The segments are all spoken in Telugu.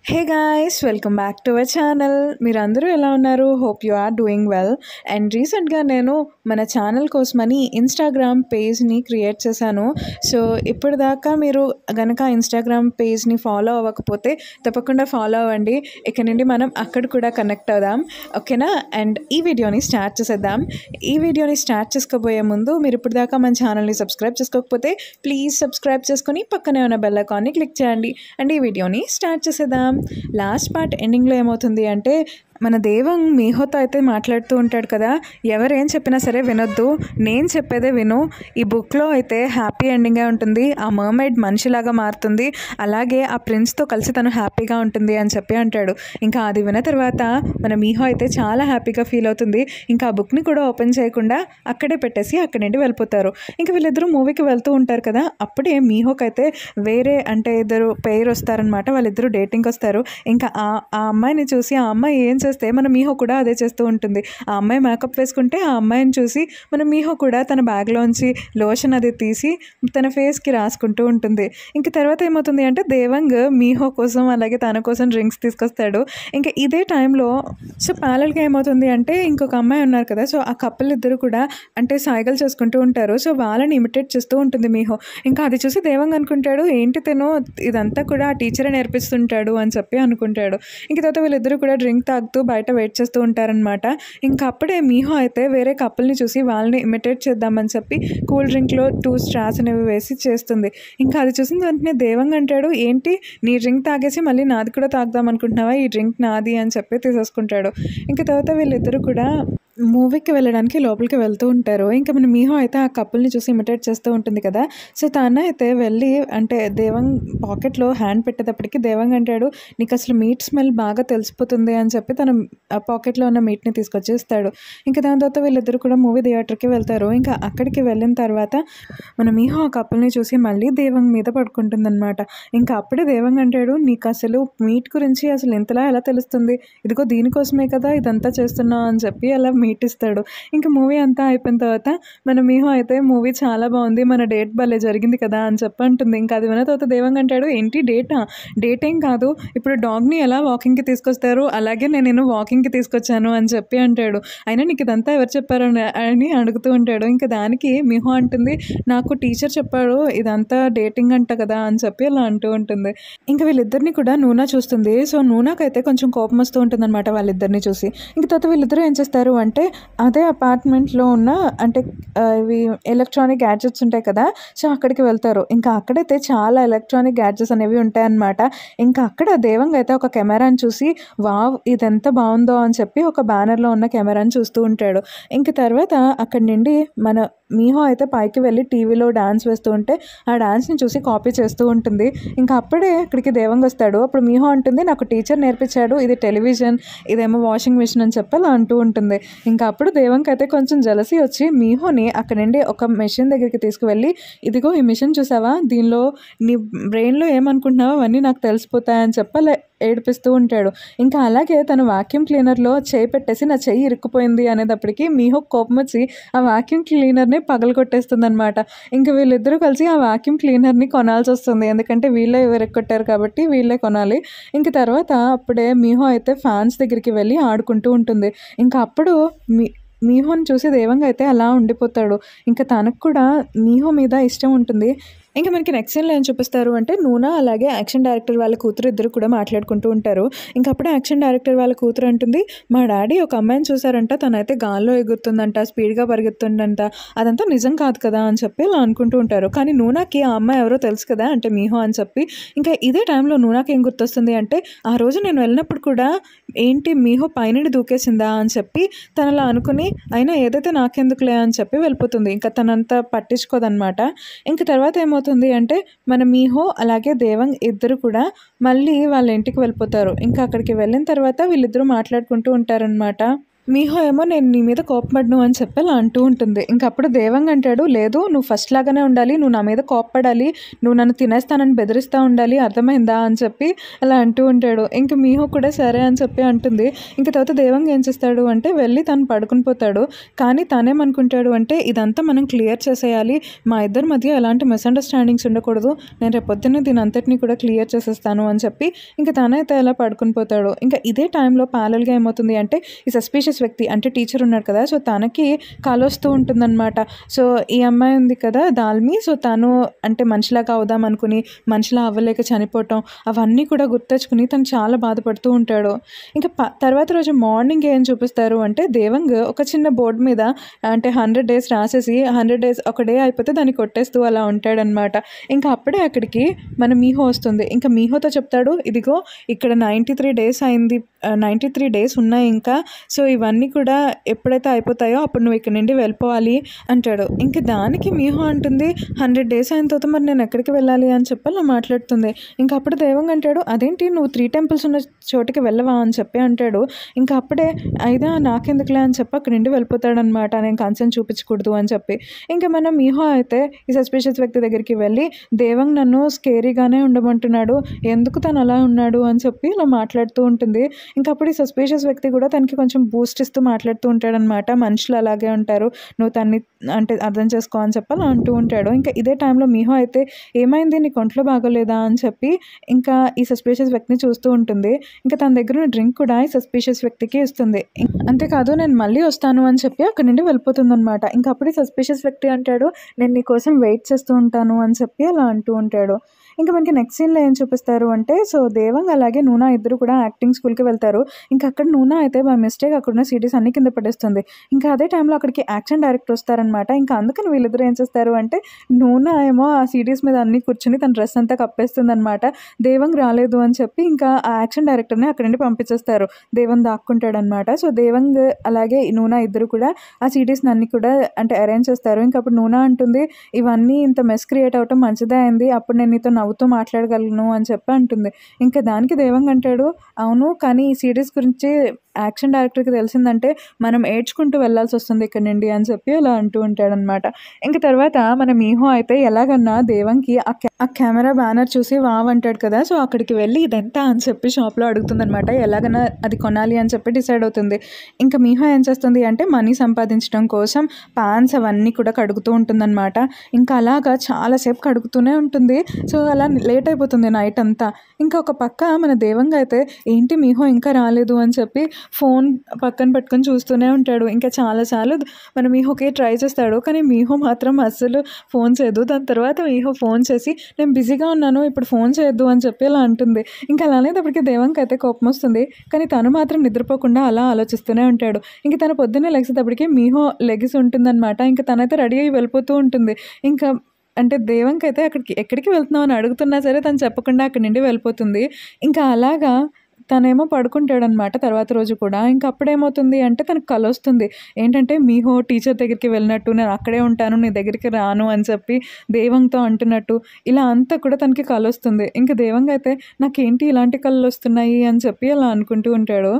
Hey guys, welcome back to our channel. మీరందరూ ఎలా ఉన్నారు? Hope you are doing well. And రీసెంట్గా నేను మన ఛానల్ కోసమని ఇన్స్టాగ్రామ్ పేజ్ని క్రియేట్ చేశాను. సో ఇప్పటిదాకా మీరు గనక ఇన్స్టాగ్రామ్ పేజ్ని ఫాలో అవ్వకపోతే తప్పకుండా ఫాలో అవ్వండి. ఇక్కడ నుండి మనం అక్కడ కూడా కనెక్ట్ అవుదాం, ఓకేనా? అండ్ ఈ వీడియోని స్టార్ట్ చేసేద్దాం. ఈ వీడియోని స్టార్ట్ చేసుకోబోయే ముందు మీరు ఇప్పటిదాకా మన ఛానల్ని సబ్స్క్రైబ్ చేసుకోకపోతే ప్లీజ్ సబ్స్క్రైబ్ చేసుకొని పక్కనే ఉన్న బెల్ ఐకాన్ని క్లిక్ చేయండి. అండ్ ఈ వీడియోని స్టార్ట్ చేసేద్దాం. లాస్ట్ పార్ట్ ఎండింగ్లో ఏమవుతుంది అంటే, మన దేవంగ్ మీహోతో అయితే మాట్లాడుతూ ఉంటాడు కదా, ఎవరేం చెప్పినా సరే వినొద్దు, నేను చెప్పేదే విను. ఈ బుక్లో అయితే హ్యాపీ ఎండింగే ఉంటుంది, ఆ మర్మైడ్ మనిషిలాగా మారుతుంది, అలాగే ఆ ప్రిన్స్తో కలిసి తను హ్యాపీగా ఉంటుంది అని చెప్పి అంటాడు. ఇంకా అది విన్న తర్వాత మన మీహో అయితే చాలా హ్యాపీగా ఫీల్ అవుతుంది. ఇంకా ఆ బుక్ని కూడా ఓపెన్ చేయకుండా అక్కడే పెట్టేసి అక్కడి నుండి వెళ్ళిపోతారు. ఇంకా వీళ్ళిద్దరూ మూవీకి వెళ్తూ ఉంటారు కదా, అప్పుడే మీహోకి అయితే వేరే ఇద్దరు పేరు వస్తారనమాట. వాళ్ళిద్దరూ డేటింగ్కి వస్తారు. ఇంకా ఆ అమ్మాయిని చూసి ఆ అమ్మాయి ఏం చేస్తే మన మీహో కూడా అదే చేస్తూ ఉంటుంది. ఆ అమ్మాయి మేకప్ వేసుకుంటే ఆ అమ్మాయిని చూసి మన మీహో కూడా తన బ్యాగ్లోంచి లోషన్ అది తీసి తన ఫేస్కి రాసుకుంటూ ఉంటుంది. ఇంక తర్వాత ఏమవుతుంది అంటే, దేవంగ్ మీహో కోసం అలాగే తన కోసం డ్రింక్స్ తీసుకొస్తాడు. ఇంకా ఇదే టైంలో సో ప్యారల్గా ఏమవుతుంది అంటే, ఇంకొక అమ్మాయి ఉన్నారు కదా, సో ఆ కపుల్ ఇద్దరు కూడా సైగలు చేసుకుంటూ ఉంటారు. సో వాళ్ళని ఇమిటేట్ చేస్తూ ఉంటుంది మీహో. ఇంకా అది చూసి దేవంగ్ అనుకుంటాడు, ఏంటి తను ఇదంతా కూడా ఆ టీచరే నేర్పిస్తుంటాడు అని చెప్పి అనుకుంటాడు. ఇంక తర్వాత వీళ్ళిద్దరూ కూడా డ్రింక్ తాగుతూ బయట వెయిట్ చేస్తూ ఉంటారనమాట. ఇంకా అప్పుడే మీహో అయితే వేరే కపుల్ని చూసి వాళ్ళని ఇమిటేట్ చేద్దామని చెప్పి కూల్ డ్రింక్లో 2 స్ట్రాస్ అనేవి వేసి చేస్తుంది. ఇంకా అది చూసిన వెంటనే దేవంగ్ అంటాడు, ఏంటి నీ డ్రింక్ తాగేసి మళ్ళీ నాది కూడా తాగుదాం అనుకుంటున్నావా, ఈ డ్రింక్ నాది అని చెప్పి తీసేసుకుంటాడు. ఇంకా తర్వాత వీళ్ళిద్దరూ కూడా మూవీకి వెళ్ళడానికి లోపలికి వెళ్తూ ఉంటారు. ఇంకా మన మీహో అయితే ఆ కపుల్ని చూసి ఇమిటేట్ చేస్తూ ఉంటుంది కదా, సో తన అయితే వెళ్ళి దేవంగ్ పాకెట్లో హ్యాండ్ పెట్టేటప్పటికి దేవంగ్ అంటాడు, నీకు అసలు మీట్ స్మెల్ బాగా తెలిసిపోతుంది అని చెప్పి తన పాకెట్లో ఉన్న మీట్ని తీసుకొచ్చి ఇస్తాడు. ఇంకా దాని తర్వాత వీళ్ళిద్దరు కూడా మూవీ థియేటర్కి వెళ్తారు. ఇంకా అక్కడికి వెళ్ళిన తర్వాత మన మీహో ఆ కపుల్ని చూసి మళ్ళీ దేవంగ్ మీద పడుకుంటుంది అనమాట. ఇంకా అప్పుడే దేవంగ్ అంటాడు, నీకు అసలు మీట్ గురించి అసలు ఇంతలా ఎలా తెలుస్తుంది, ఇదిగో దీనికోసమే కదా ఇదంతా చేస్తున్నావు అని చెప్పి అలా మీట్ ఇస్తాడు. ఇంకా మూవీ అంతా అయిపోయిన తర్వాత మన మీహో అయితే మూవీ చాలా బాగుంది, మన డేట్ భలే జరిగింది కదా అని చెప్పి అంటుంది. ఇంకా అది విన్న తర్వాత దేవంగ్ అంటాడు, ఏంటి డేట్ ఏం కాదు, ఇప్పుడు డాగ్ని ఎలా వాకింగ్కి తీసుకొస్తారు అలాగే నేను వాకింగ్కి తీసుకొచ్చాను అని చెప్పి అంటాడు. అయినా నీకు ఇదంతా ఎవరు చెప్పారు అని అడుగుతూ ఉంటాడు. ఇంకా దానికి మీహో అంటుంది, నాకు టీచర్ చెప్పాడు ఇదంతా డేటింగ్ అంట కదా అని చెప్పి అలా అంటూ ఉంటుంది. ఇంకా వీళ్ళిద్దరిని కూడా నూనా చూస్తుంది. సో నూనాకైతే కొంచెం కోపం వస్తూ ఉంటుంది అనమాట వాళ్ళిద్దరిని చూసి. ఇంక తర్వాత వీళ్ళిద్దరూ ఏం చేస్తారు అంటే, అదే అపార్ట్మెంట్లో ఉన్న ఇవి ఎలక్ట్రానిక్ గ్యాడ్జెట్స్ ఉంటాయి కదా, సో అక్కడికి వెళ్తారు. ఇంకా అక్కడైతే చాలా ఎలక్ట్రానిక్ గ్యాడ్జెట్స్ అనేవి ఉంటాయన్నమాట. ఇంకా అక్కడ దేవంగ్ అయితే ఒక కెమెరాని చూసి, వావ్ ఇదెంత బాగుందో అని చెప్పి ఒక బ్యానర్లో ఉన్న కెమెరాని చూస్తూ ఉంటాడు. ఇంక తర్వాత అక్కడి నుండి మన మీహో అయితే పైకి వెళ్ళి టీవీలో డాన్స్ వేస్తూ ఉంటే ఆ డాన్స్ని చూసి కాపీ చేస్తూ ఉంటుంది. ఇంకా అప్పుడే అక్కడికి దేవంగ్ వస్తాడు. అప్పుడు మీహో అంటుంది, నాకు టీచర్ నేర్పించాడు, ఇది టెలివిజన్, ఇదేమో వాషింగ్ మిషన్ అని చెప్పి అలా అంటూ ఉంటుంది. ఇంకా అప్పుడు దేవంగ్ అయితే కొంచెం జలసీ వచ్చి మీహోని అక్కడ నుండి ఒక మెషిన్ దగ్గరికి తీసుకువెళ్ళి, ఇదిగో ఈ మిషన్ చూసావా, దీనిలో నీ బ్రెయిన్లో ఏమనుకుంటున్నావో అవన్నీ నాకు తెలిసిపోతాయని చెప్పి అలా ఏడిపిస్తూ ఉంటాడు. ఇంకా అలాగే తను వాక్యూమ్ క్లీనర్లో చేయి పెట్టేసి నా చెయ్యి ఇరుక్కుపోయింది అనేటప్పటికి మీహో కోపం వచ్చి ఆ వాక్యూమ్ క్లీనర్ని పగలగొట్టేస్తుంది అనమాట. ఇంకా వీళ్ళిద్దరూ కలిసి ఆ వాక్యూమ్ క్లీనర్ని కొనాల్సి వస్తుంది, ఎందుకంటే వీళ్ళే విరక్కొట్టారు కాబట్టి వీళ్ళే కొనాలి. ఇంక తర్వాత అప్పుడే మీహో అయితే ఫ్యాన్స్ దగ్గరికి వెళ్ళి ఆడుకుంటూ ఉంటుంది. ఇంకా అప్పుడు మీహోని చూసి దేవంగ్ అయితే అలా ఉండిపోతాడు. ఇంకా తనకు కూడా మీహో మీద ఇష్టం ఉంటుంది. ఇంకా మనకి నెక్స్ట్ సీన్లో ఏం చూపిస్తారు అంటే, నూనా అలాగే యాక్షన్ డైరెక్టర్ వాళ్ళ కూతురు ఇద్దరు కూడా మాట్లాడుకుంటూ ఉంటారు. ఇంకా అప్పుడే యాక్షన్ డైరెక్టర్ వాళ్ళ కూతురు అంటుంది, మా డాడీ ఒక అమ్మాయిని చూసారంట, తనైతే గాల్లో ఎగురుతుందంట, స్పీడ్గా పరిగెత్తుందంట, అదంతా నిజం కాదు కదా అని చెప్పి ఇలా అనుకుంటూ ఉంటారు. కానీ నూనాకి ఆ అమ్మాయి ఎవరో తెలుసు కదా అంటే మీహో అని చెప్పి. ఇంకా ఇదే టైంలో నూనాకి ఏం గుర్తొస్తుంది అంటే, ఆ రోజు నేను వెళ్ళినప్పుడు కూడా ఏంటి మీహో పైనుండి దూకేసిందా అని చెప్పి తనలా అనుకుని, అయినా ఏదైతే నాకెందుకులే అని చెప్పి వెళ్ళిపోతుంది. ఇంకా తనంతా పట్టించుకోదనమాట. ఇంకా తర్వాత ఏమవుతుంది అంటే, మన మీహో అలాగే దేవంగ్ ఇద్దరు కూడా మళ్ళీ వాళ్ళ ఇంటికి వెళ్ళిపోతారు. ఇంకా అక్కడికి వెళ్ళిన తర్వాత వీళ్ళిద్దరూ మాట్లాడుకుంటూ ఉంటారనమాట. మీహో ఏమో నేను నీ మీద కోప్పడను అని చెప్పి అలా అంటూ ఉంటుంది. ఇంకప్పుడు దేవంగ్ అంటాడు, లేదు నువ్వు ఫస్ట్ లాగానే ఉండాలి, నువ్వు నా మీద కోప్పడాలి, నువ్వు నన్ను తినేస్తానని బెదిరిస్తూ ఉండాలి, అర్థమైందా అని చెప్పి అలా అంటూ ఉంటాడు. ఇంక మీహో కూడా సరే అని చెప్పి అంటుంది. ఇంక తర్వాత దేవంగ్ ఏం చేస్తాడు అంటే వెళ్ళి తను పడుకుని పోతాడు. కానీ తనేమనుకుంటాడు అంటే ఇదంతా మనం క్లియర్ చేసేయాలి, మా ఇద్దరి మధ్య ఎలాంటి మిస్అండర్స్టాండింగ్స్ ఉండకూడదు, నేను రేపు పొద్దున్నే దీని అంతటిని కూడా క్లియర్ చేసేస్తాను అని చెప్పి ఇంక తనైతే అలా పడుకుని పోతాడు. ఇంకా ఇదే టైంలో ప్యారల్గా ఏమవుతుంది అంటే ఈ సస్పీషియస్ వ్యక్తి అంటే టీచర్ ఉన్నాడు కదా, సో తనకి కలొస్తూ ఉంటుందన్నమాట. సో ఈ అమ్మాయి ఉంది కదా దాల్మి, సో తను అంటే మనిషిలాగా అవుదాం అనుకుని మనిషిలా అవ్వలేక చనిపోవటం అవన్నీ కూడా గుర్తెచ్చుకుని తను చాలా బాధపడుతూ ఉంటాడు. ఇంకా తర్వాత రోజు మార్నింగ్ ఏం చూపిస్తారు అంటే దేవంగ్ ఒక చిన్న బోర్డు మీద అంటే 100 days రాసేసి 100 days ఒక డే అయిపోతే దాన్ని కొట్టేస్తూ అలా ఉంటాడనమాట. ఇంకా అప్పుడే అక్కడికి మన మీహో వస్తుంది. ఇంకా మీహోతో చెప్తాడు, ఇదిగో ఇక్కడ 93 days అయింది, 93 days ఉన్నాయి ఇంకా, సో ఇవన్నీ కూడా ఎప్పుడైతే అయిపోతాయో అప్పుడు నువ్వు ఇక్కడ నుండి వెళ్ళిపోవాలి అంటాడు. ఇంక దానికి మీహో అంటుంది, 100 days అయిన తర్వాత మరి నేను ఎక్కడికి వెళ్ళాలి అని చెప్పి అలా మాట్లాడుతుంది. ఇంకా అప్పుడు దేవంగ్ అంటాడు, అదేంటి నువ్వు 3 temples ఉన్న చోటికి వెళ్ళవా అని చెప్పి అంటాడు. ఇంకా అప్పుడే అయినా నాకెందుకులే అని చెప్పి అక్కడి నుండి వెళ్ళిపోతాడనమాట, నేను కన్సర్న్ చూపించకూడదు అని చెప్పి. ఇంకా మన మీహో అయితే ఈ సస్పిషియస్ వ్యక్తి దగ్గరికి వెళ్ళి దేవంగ్ నన్ను స్కేరీగానే ఉండమంటున్నాడు, ఎందుకు తను అలా ఉన్నాడు అని చెప్పి ఇలా మాట్లాడుతూ ఉంటుంది. ఇంకా అప్పుడు ఈ సస్పిషియస్ వ్యక్తి కూడా తనకి కొంచెం బూస్ట్ ఇస్తూ మాట్లాడుతూ ఉంటాడనమాట, మనుషులు అలాగే ఉంటారు, నువ్వు తన్ని అంటే అర్థం చేసుకో అని చెప్పి అలా అంటూ ఉంటాడు. ఇంకా ఇదే టైంలో మీహో అయితే ఏమైంది నీకు ఒంట్లో బాగోలేదా అని చెప్పి ఇంకా ఈ సస్పిషియస్ వ్యక్తిని చూస్తూ ఉంటుంది. ఇంకా తన దగ్గర ఉన్న డ్రింక్ కూడా ఈ సస్పిషియస్ వ్యక్తికి ఇస్తుంది. అంతేకాదు నేను మళ్ళీ వస్తాను అని చెప్పి అక్కడి నుండి వెళ్ళిపోతుంది అనమాట. ఇంకా అప్పుడు ఈ సస్పిషియస్ వ్యక్తి అంటాడు, నేను నీ కోసం వెయిట్ చేస్తూ ఉంటాను అని చెప్పి అలా అంటూ ఉంటాడు. ఇంకా మనకి నెక్స్ట్ సీన్లో ఏం చూపిస్తారు అంటే సో దేవంగ్ అలాగే నూనా ఇద్దరు కూడా యాక్టింగ్ స్కూల్కి వెళ్తారు. ఇంకా అక్కడ నూనా అయితే బై మిస్టేక్ అక్కడున్న సీడీస్ అన్ని కింద పడేస్తుంది. ఇంకా అదే టైంలో అక్కడికి యాక్షన్ డైరెక్టర్ వస్తారనమాట. ఇంకా అందుకని వీళ్ళిద్దరు ఏం చేస్తారు అంటే నూనా ఏమో ఆ సీడీస్ మీద అన్ని కూర్చుని తన డ్రెస్ అంతా కప్పేస్తుంది అనమాట. దేవంగ్ రాలేదు అని చెప్పి ఇంకా ఆ యాక్షన్ డైరెక్టర్ని అక్కడి నుండి పంపించేస్తారు. దేవంగ్ దాక్కుంటాడనమాట. సో దేవంగ్ అలాగే నూనా ఇద్దరు కూడా ఆ సీడీస్ని అన్ని కూడా అంటే అరేంజ్ చేస్తారు. ఇంకా అప్పుడు నూనా అంటుంది, ఇవన్నీ ఇంత మెస్ క్రియేట్ అవ్వటం మంచిదే అయింది, అప్పుడు నేను నీతో నవ్వుతూ మాట్లాడగలను అని చెప్పి అంటుంది. ఇంకా దానికి దేవంగ్ అంటాడు, అవును కానీ ఈ సీరీస్ గురించి యాక్షన్ డైరెక్టర్కి తెలిసిందంటే మనం ఏడ్చుకుంటూ వెళ్ళాల్సి వస్తుంది ఇక్కడ నుండి అని చెప్పి అలా అంటూ ఉంటాడనమాట. ఇంక తర్వాత మన మీహో అయితే ఎలాగన్నా దేవంగ్కి ఆ కెమెరా బ్యానర్ చూసి వావ్ అంటాడు కదా, సో అక్కడికి వెళ్ళి ఇదెంత అని చెప్పి షాప్లో అడుగుతుందనమాట. ఎలాగన్నా అది కొనాలి అని చెప్పి డిసైడ్ అవుతుంది. ఇంకా మీహో ఏం చేస్తుంది అంటే మనీ సంపాదించడం కోసం పాన్స్ అవన్నీ కూడా కడుగుతూ ఉంటుందన్నమాట. ఇంకా అలాగా చాలాసేపు కడుగుతూనే ఉంటుంది. సో అలా లేట్ అయిపోతుంది నైట్ అంతా. ఇంకా ఒక పక్క మన దేవంగ్ అయితే ఏంటి మీహో ఇంకా రాలేదు అని చెప్పి ఫోన్ పక్కన పెట్టుకొని చూస్తూనే ఉంటాడు. ఇంకా చాలాసార్లు మన మీహోకి ట్రై చేస్తాడు, కానీ మీహో మాత్రం అస్సలు ఫోన్ చేయదు. దాని తర్వాత మీహో ఫోన్ చేసి నేను బిజీగా ఉన్నాను ఇప్పుడు ఫోన్ చేయొద్దు అని చెప్పి అలా అంటుంది. ఇంకా అలానే అప్పటికి దేవంగ్ అయితే కోపం వస్తుంది, కానీ తను మాత్రం నిద్రపోకుండా అలా ఆలోచిస్తూనే ఉంటాడు. ఇంక తను పొద్దున్నే లెగిసేటప్పటికి మీహో లెగిసి ఉంటుందన్నమాట. ఇంకా తనైతే రెడీ అయ్యి వెళ్ళిపోతూ ఉంటుంది. ఇంకా అంటే దేవంగ్ అయితే ఎక్కడికి వెళ్తున్నావు అని అడుగుతున్నా సరే తను చెప్పకుండా అక్కడి నుండి వెళ్ళిపోతుంది. ఇంకా అలాగా తనేమో పడుకుంటాడనమాట తర్వాత రోజు కూడా. ఇంకా అప్పుడేమవుతుంది అంటే తనకు కల వస్తుంది. ఏంటంటే మీహో టీచర్ దగ్గరికి వెళ్ళినట్టు, నేను అక్కడే ఉంటాను నీ దగ్గరికి రాను అని చెప్పి దేవంగ్తో అంటున్నట్టు ఇలా అంతా కూడా తనకి కల వస్తుంది. ఇంకా దేవంగ్ అయితే నాకేంటి ఇలాంటి కళలు వస్తున్నాయి అని చెప్పి అలా అనుకుంటూ ఉంటాడు.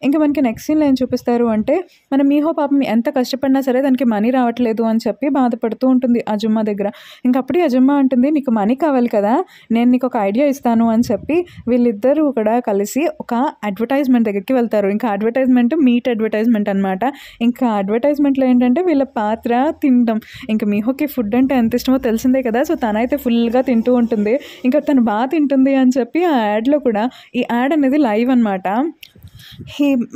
ఇంకా మనకి నెక్స్ట్ సీన్లో ఏం చూపిస్తారు అంటే మన మీహో పాపం ఎంత కష్టపడినా సరే దానికి మనీ రావట్లేదు అని చెప్పి బాధపడుతూ ఉంటుంది అజుమ్మా దగ్గర. ఇంకా అప్పుడే అజుమ్మా అంటుంది, నీకు మనీ కావాలి కదా, నేను నీకు ఒక ఐడియా ఇస్తాను అని చెప్పి వీళ్ళిద్దరూ కూడా కలిసి ఒక అడ్వర్టైజ్మెంట్ దగ్గరికి వెళ్తారు. ఇంకా అడ్వర్టైజ్మెంట్ మీట్ అడ్వర్టైజ్మెంట్ అనమాట. ఇంకా అడ్వర్టైజ్మెంట్లో ఏంటంటే వీళ్ళ పాత్ర తినడం. ఇంకా మీహోకి ఫుడ్ అంటే ఎంత ఇష్టమో తెలిసిందే కదా, సో తనైతే ఫుల్గా తింటూ ఉంటుంది. ఇంకా తను బాగా తింటుంది అని చెప్పి ఆ యాడ్లో కూడా ఈ యాడ్ అనేది లైవ్ అనమాట.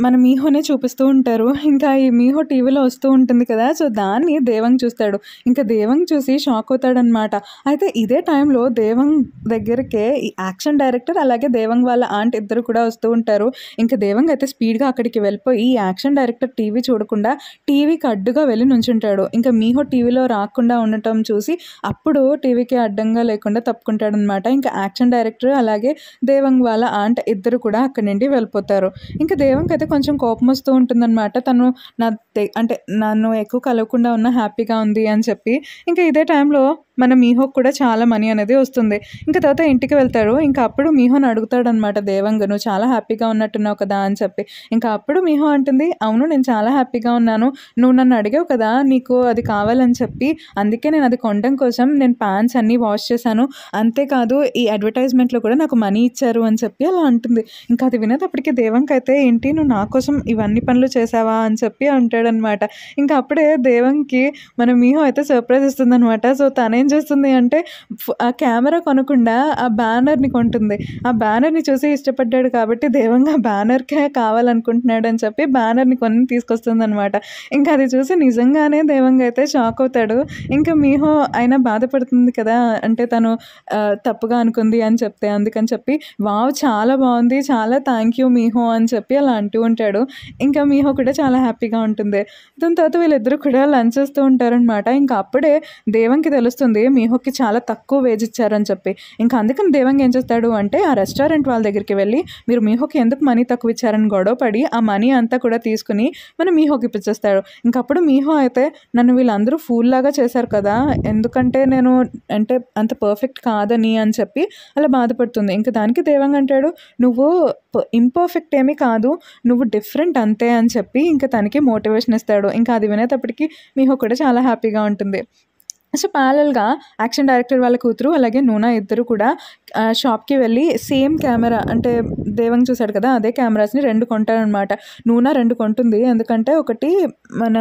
మన మీహోనే చూపిస్తూ ఉంటారు. ఇంకా ఈ మీహో టీవీలో వస్తూ ఉంటుంది కదా, సో దాన్ని దేవంగ్ చూస్తాడు. ఇంకా దేవంగ్ చూసి షాక్ అవుతాడనమాట. అయితే ఇదే టైంలో దేవంగ్ దగ్గరికే ఈ యాక్షన్ డైరెక్టర్ అలాగే దేవంగ్ వాళ్ళ ఆంట్ ఇద్దరు కూడా వస్తూ ఉంటారు. ఇంకా దేవంగ్ అయితే స్పీడ్గా అక్కడికి వెళ్ళిపోయి ఈ యాక్షన్ డైరెక్టర్ టీవీ చూడకుండా టీవీకి అడ్డుగా వెళ్ళి నుంచుంటాడు. ఇంకా మీహో టీవీలో రాకుండా ఉండటం చూసి అప్పుడు టీవీకి అడ్డంగా లేకుండా తప్పుకుంటాడనమాట. ఇంకా యాక్షన్ డైరెక్టర్ అలాగే దేవంగ్ వాళ్ళ ఆంట్ ఇద్దరు కూడా అక్కడి నుండి వెళ్ళిపోతారు. ఇంకా దేవంగ్ అయితే కొంచెం కోపం వస్తూ ఉంటుందన్నమాట. తను అంటే నన్ను ఎక్కువ కలవకుండా ఉన్న హ్యాపీగా ఉంది అని చెప్పి. ఇంకా ఇదే టైంలో మన మీహోకి కూడా చాలా మనీ అనేది వస్తుంది. ఇంకా తర్వాత ఇంటికి వెళ్తారు. ఇంకా అప్పుడు మీహోని అడుగుతాడనమాట దేవంగ్, "నువ్వు చాలా హ్యాపీగా ఉన్నట్టున్నావు కదా" అని చెప్పి. ఇంకా అప్పుడు మీహో అంటుంది, "అవును, నేను చాలా హ్యాపీగా ఉన్నాను. నువ్వు నన్ను అడిగావు కదా నీకు అది కావాలని చెప్పి, అందుకే నేను అది కొనడం కోసం నేను ప్యాంట్స్ అన్నీ వాష్ చేశాను. అంతేకాదు ఈ అడ్వర్టైజ్మెంట్‌లో కూడా నాకు మనీ ఇచ్చారు" అని చెప్పి అలా అంటుంది. ఇంకా అది వినేటప్పటికి దేవంగ్ అయితే, "ఏంటి నువ్వు నా కోసం ఇవన్నీ పనులు చేశావా" అని చెప్పి అంటాడనమాట. ఇంకా అప్పుడే దేవంగ్‌కి మన మీహో అయితే సర్ప్రైజ్ ఇస్తుందనమాట. సో తనేం చేస్తుంది అంటే ఆ కెమెరా కొనకుండా ఆ బ్యానర్‌ని కొంటుంది. ఆ బ్యానర్‌ని చూసి ఇష్టపడ్డాడు కాబట్టి దేవంగ్ ఆ బ్యానర్‌కే కావాలనుకుంటున్నాడు అని చెప్పి బ్యానర్‌ని కొని తీసుకొస్తుందనమాట. ఇంకా అది చూసి నిజంగానే దేవంగ్ అయితే షాక్ అవుతాడు. ఇంకా మీహో అయినా బాధపడుతుంది కదా! అంటే తను తప్పుగా అనుకుంది అని చెప్తే. అందుకని చెప్పి, "వావ్! చాలా బావుంది. చాలా థ్యాంక్ యూ మీహో" అని చెప్పి అలా అంటూ ఉంటాడు. ఇంకా మీహో కూడా చాలా హ్యాపీగా ఉంటుంది. దాని తర్వాత వీళ్ళిద్దరూ కూడా లంచ్ చేస్తూ ఉంటారనమాట. ఇంకా అప్పుడే దేవంగ్‌కి తెలుస్తుంది మీహోకి చాలా తక్కువ వేజ్ ఇచ్చారని చెప్పి. ఇంకా అందుకని దేవంగ్ ఏం చేస్తాడు అంటే ఆ రెస్టారెంట్ వాళ్ళ దగ్గరికి వెళ్ళి, "మీరు మీహోకి ఎందుకు మనీ తక్కువ ఇచ్చారని" గొడవ పడి ఆ మనీ అంతా కూడా తీసుకొని మన మీహోకి ఇప్పించేస్తాడు. ఇంకప్పుడు మీహో అయితే, "నన్ను వీళ్ళందరూ ఫూల్‌లాగా చేశారు కదా! ఎందుకంటే నేను అంటే అంత పర్ఫెక్ట్ కాదని" అని చెప్పి అలా బాధపడుతుంది. ఇంక దానికి దేవంగ్ అంటాడు, "నువ్వు ఇంపర్ఫెక్ట్ ఏమీ కాదు. నువ్వు డిఫరెంట్ అంతే" అని చెప్పి ఇంక తనకి మోటివేషన్ ఇస్తాడు. ఇంకా అది వినేటప్పటికి మీహో కూడా చాలా హ్యాపీగా ఉంటుంది. సో, ప్యారలల్‌గా యాక్షన్ డైరెక్టర్ వాళ్ళ కూతురు, అలాగే నూనా ఇద్దరు కూడా షాప్‌కి వెళ్ళి సేమ్ కెమెరా అంటే దేవంగ్ చూసాడు కదా! అదే కెమెరాస్‌ని 2 కొంటారనమాట. నూనా 2 కొంటుంది. ఎందుకంటే ఒకటి మన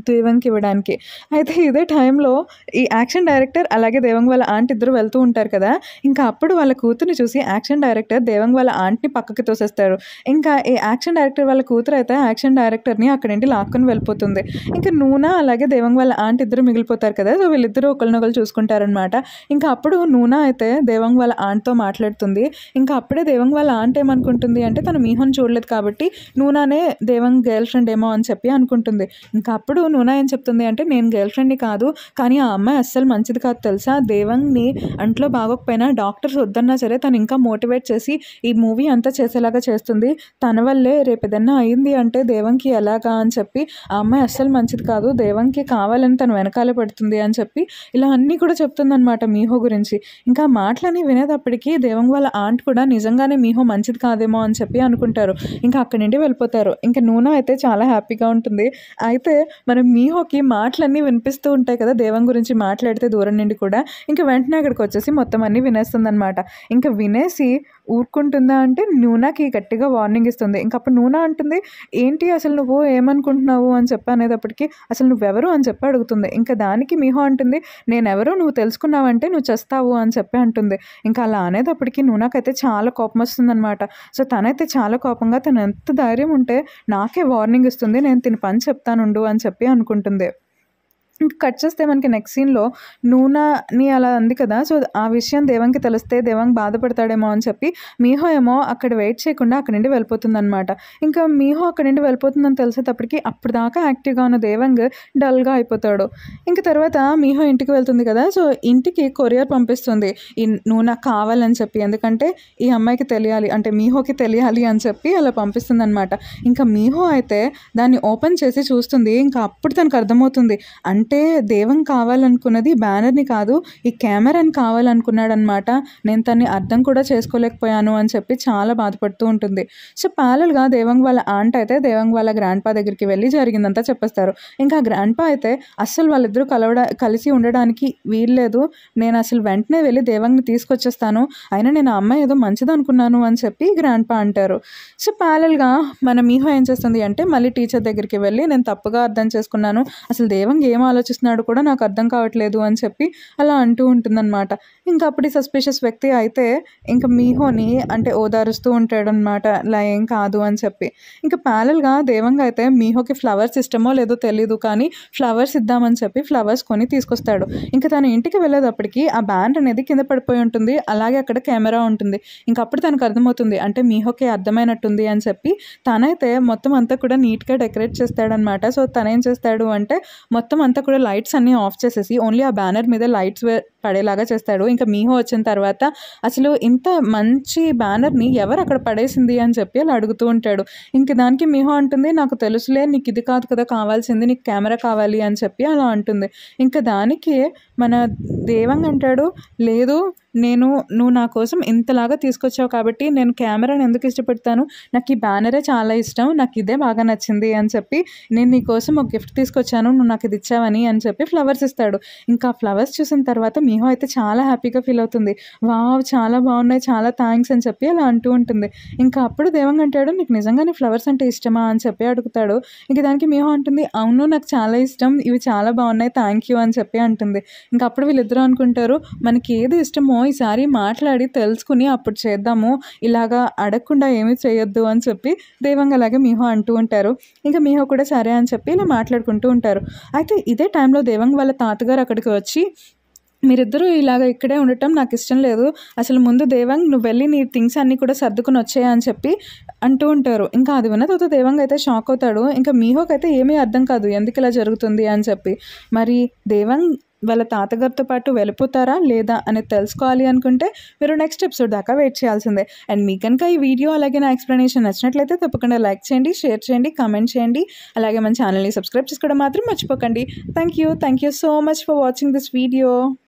దేవంగ్‌కి ఇవ్వడానికి. అయితే ఇదే టైంలో ఈ యాక్షన్ డైరెక్టర్ అలాగే దేవంగ్ వాళ్ళ ఆంట్ ఇద్దరు వెళ్తూ ఉంటారు కదా! ఇంకా అప్పుడు వాళ్ళ కూతుర్ని చూసి యాక్షన్ డైరెక్టర్ దేవంగ్ వాళ్ళ ఆంట్‌ని పక్కకి తోసేస్తారు. ఇంకా ఈ యాక్షన్ డైరెక్టర్ వాళ్ళ కూతురైతే యాక్షన్ డైరెక్టర్‌ని అక్కడి నుండి లాక్కొని వెళ్ళిపోతుంది. ఇంకా నూనా అలాగే దేవంగ్ వాళ్ళ ఆంట్ ఇద్దరు మిగిలిపోతారు కదా! సో, వీళ్ళిద్దరూ ఒకళ్ళనొకళ్ళు చూసుకుంటారనమాట. ఇంకా అప్పుడు నూనా అయితే దేవంగ్ వాళ్ళ ఆంట్‌తో మాట్లాడుతుంది. ఇంకా అప్పుడే దేవంగ్ వాళ్ళ ఆంట్ ఏమనుకుంటుంది అంటే తను మీహోని చూడలేదు కాబట్టి నూనానే దేవంగ్ గర్ల్ ఫ్రెండ్ ఏమో అని చెప్పి అనుకుంటుంది. ఇంకా అప్పుడు నూనా ఏం చెప్తుంది అంటే, "నేను గర్ల్ ఫ్రెండ్‌ని కాదు, కానీ ఆ అమ్మాయి అస్సలు మంచిది కాదు తెలుసా? దేవంగ్‌ని ఒంట్లో బాగోకపోయినా డాక్టర్స్ వద్దన్నా సరే తను ఇంకా మోటివేట్ చేసి ఈ మూవీ అంతా చేసేలాగా చేస్తుంది. తన వల్లే రేపేదన్నా అయింది అంటే దేవంగ్‌కి ఎలాగా" అని చెప్పి, "ఆ అమ్మాయి అస్సలు మంచిది కాదు. దేవంగ్‌కి కావాలని తను వెనకాలే పడుతుంది" అని చెప్పి ఇలా అన్నీ కూడా చెప్తుందనమాట మీహో గురించి. ఇంకా ఆ మాటలన్నీ వినేటప్పటికి దేవంగ్ వాళ్ళ ఆంట్ కూడా నిజంగానే మీహో మంచిది కాదేమో అని చెప్పి అనుకుంటారు. ఇంకా అక్కడి నుండి వెళ్ళిపోతారు. ఇంకా నూనా అయితే చాలా హ్యాపీగా ఉంటుంది. అయితే మన మీహోకి మాటలన్నీ వినిపిస్తూ ఉంటాయి కదా! దేవంగ్ గురించి మాట్లాడితే దూరం నుండి కూడా. ఇంక వెంటనే అక్కడికొచ్చేసి మొత్తం అన్నీ వినేస్తుందనమాట. ఇంక వినేసి ఊరుకుంటుందా అంటే నూనాకి గట్టిగా వార్నింగ్ ఇస్తుంది. ఇంకప్పుడు నూనా అంటుంది, "ఏంటి అసలు నువ్వు ఏమనుకుంటున్నావు" అని చెప్పి అనేటప్పటికి, "అసలు నువ్వెవరు" అని చెప్పి అడుగుతుంది. ఇంకా దానికి మీహో అంటుంది, "నేనెవరో నువ్వు తెలుసుకున్నావంటే నువ్వు చస్తావు" అని చెప్పి అంటుంది. ఇంకా అలా అనేటప్పటికి నూనాకైతే చాలా కోపమొస్తుందనమాట. సో, తనైతే చాలా కోపంగా తను ఎంత ధైర్యం ఉంటే నాకే వార్నింగ్ ఇస్తుంది. నేను తిని పని చెప్తానుండు అని చెప్పి అనుకుంటుంది. ఇంక కట్ చేస్తే మనకి నెక్స్ట్ సీన్‌లో నూనాని అలా అంది కదా! సో, ఆ విషయం దేవంగ్‌కి తెలిస్తే దేవంగ్ బాధపడతాడేమో అని చెప్పి మీహో ఏమో అక్కడ వెయిట్ చేయకుండా అక్కడి నుండి వెళ్ళిపోతుందనమాట. ఇంకా మీహో అక్కడి నుండి వెళ్ళిపోతుందని తెలిసేటప్పటికి అప్పటిదాకా యాక్టివ్‌గా ఉన్న దేవంగ్ డల్‌గా అయిపోతాడు. ఇంక తర్వాత మీహో ఇంటికి వెళ్తుంది కదా! సో, ఇంటికి కొరియర్ పంపిస్తుంది. ఈ నూనా కావాలని చెప్పి. ఎందుకంటే ఈ అమ్మాయికి తెలియాలి అంటే మీహోకి తెలియాలి అని చెప్పి అలా పంపిస్తుందనమాట. ఇంకా మీహో అయితే దాన్ని ఓపెన్ చేసి చూస్తుంది. ఇంకా అప్పుడు తనకు అర్థమవుతుంది. అంటే దేవంగ్ కావాలనుకున్నది బ్యానర్‌ని కాదు, ఈ కెమెరాని కావాలనుకున్నాడనమాట. నేను తనని అర్థం కూడా చేసుకోలేకపోయాను అని చెప్పి చాలా బాధపడుతూ ఉంటుంది. సో, ప్యారలల్‌గా దేవంగ్ వాళ్ళ ఆంట్ అయితే దేవంగ్ వాళ్ళ గ్రాండ్‌పా దగ్గరికి వెళ్ళి జరిగిందంతా చెప్పేస్తారు. ఇంకా గ్రాండ్‌పా అయితే అస్సలు వాళ్ళిద్దరూ కలిసి ఉండడానికి వీల్లేదు. నేను అసలు వెంటనే వెళ్ళి దేవంగ్‌ని తీసుకొచ్చేస్తాను. అయినా నేను ఆ అమ్మాయి ఏదో మంచిదనుకున్నాను అని చెప్పి గ్రాండ్‌పా అంటారు. సో, ప్యారలల్‌గా మన మీహో ఏం చేస్తుంది అంటే మళ్ళీ టీచర్ దగ్గరికి వెళ్ళి, "నేను తప్పుగా అర్థం చేసుకున్నాను. అసలు దేవంగ్ ఏం ఆలోచిస్తున్నాడో కూడా నాకు అర్థం కావట్లేదు" అని చెప్పి అలా అంటూ ఉంటుందన్నమాట. ఇంకా అప్పుడు ఈ సస్పిషియస్ వ్యక్తి అయితే ఇంక మీహోని అంటే ఓదారుస్తూ ఉంటాడనమాట. ఇలా ఏం కాదు అని చెప్పి. ఇంకా ప్యారలల్‌గా దేవంగ్ అయితే మీహోకి ఫ్లవర్స్ ఇష్టమో లేదో తెలీదు కానీ ఫ్లవర్స్ ఇద్దామని చెప్పి ఫ్లవర్స్ కొని తీసుకొస్తాడు. ఇంకా తను ఇంటికి వెళ్ళేటప్పటికి ఆ బ్యానర్ అనేది కింద పడిపోయి ఉంటుంది. అలాగే అక్కడ కెమెరా ఉంటుంది. ఇంకప్పుడు తనకు అర్థమవుతుంది. అంటే మీహోకి అర్థమైనట్టుంది అని చెప్పి తనైతే మొత్తం అంతా కూడా నీట్‌గా డెకరేట్ చేస్తాడనమాట. సో, తనేం చేస్తాడు అంటే మొత్తం అంతా కూడా లైట్స్ అన్నీ ఆఫ్ చేసేసి ఓన్లీ ఆ బ్యానర్ మీద లైట్స్ పడేలాగా చేస్తాడు. ఇంకా మీహో వచ్చిన తర్వాత అసలు ఇంత మంచి బ్యానర్ని ఎవరు అక్కడ పడేసింది అని చెప్పి అలా అడుగుతూ ఉంటాడు. ఇంక దానికి మీహో అంటుంది, నాకు తెలుసులే, నీకు ఇది కాదు కదా కావాల్సింది, నీకు కెమెరా కావాలి అని చెప్పి అలా అంటుంది. ఇంకా దానికి మన దేవంగ్ అంటాడు, లేదు నువ్వు నా కోసం ఇంతలాగా తీసుకొచ్చావు కాబట్టి నేను కెమెరాని ఎందుకు ఇష్టపడతాను, నాకు ఈ బ్యానరే చాలా ఇష్టం, నాకు ఇదే బాగా నచ్చింది అని చెప్పి నేను నీ కోసం ఒక గిఫ్ట్ తీసుకొచ్చాను, నువ్వు నాకు ఇది ఇచ్చావని అని చెప్పి ఫ్లవర్స్ ఇస్తాడు. ఇంకా ఫ్లవర్స్ చూసిన తర్వాత మీహో అయితే చాలా హ్యాపీగా ఫీల్ అవుతుంది. వావ్, చాలా బాగున్నాయి, చాలా థ్యాంక్స్ అని చెప్పి అలా అంటూ ఉంటుంది. ఇంకా అప్పుడు దేవంగ్ అంటాడు, నీకు నిజంగానే ఫ్లవర్స్ అంటే ఇష్టమా అని చెప్పి అడుగుతాడు. ఇంక దానికి మీహో అంటుంది, అవును నాకు చాలా ఇష్టం, ఇవి చాలా బాగున్నాయి, థ్యాంక్ యూ అని చెప్పి అంటుంది. ఇంకా అప్పుడు వీళ్ళిద్దరూ అనుకుంటారు, మనకి ఏది ఇష్టమో ఈసారి మాట్లాడి తెలుసుకుని అప్పుడు చేద్దాము, ఇలాగా అడగకుండా ఏమీ చేయొద్దు అని చెప్పి దేవంగ్ అలాగే మీహో అంటూ ఉంటారు. ఇంకా మీహో కూడా సరే అని చెప్పి ఇలా మాట్లాడుకుంటూ ఉంటారు. అయితే ఇదే టైంలో దేవంగ్ వాళ్ళ తాతగారు అక్కడికి వచ్చి, మీరిద్దరూ ఇలాగ ఇక్కడే ఉండటం నాకు ఇష్టం లేదు, అసలు ముందు దేవంగ్ నువ్వు వెళ్ళి నీ థింగ్స్ అన్నీ కూడా సర్దుకుని వచ్చాయి అని చెప్పి అంటూ ఉంటారు. ఇంకా అది విన్న తర్వాత దేవంగ్ అయితే షాక్ అవుతాడు. ఇంకా మీహోకి అయితే ఏమీ అర్థం కాదు ఎందుకు ఇలా జరుగుతుంది అని చెప్పి. మరి దేవంగ్ వాళ్ళ తాతగారితో పాటు వెళ్ళిపోతారా లేదా అనేది తెలుసుకోవాలి అనుకుంటే మీరు నెక్స్ట్ ఎపిసోడ్ దాకా వెయిట్ చేయాల్సిందే. అండ్ మీకు కనుక ఈ వీడియో అలాగే నా ఎక్స్ప్లెనేషన్ నచ్చినట్లయితే తప్పకుండా లైక్ చేయండి, షేర్ చేయండి, కామెంట్ చేయండి. అలాగే మన ఛానల్ని సబ్స్క్రైబ్ చేసుకోవడం మాత్రం మర్చిపోకండి. Thank you so much for watching this video.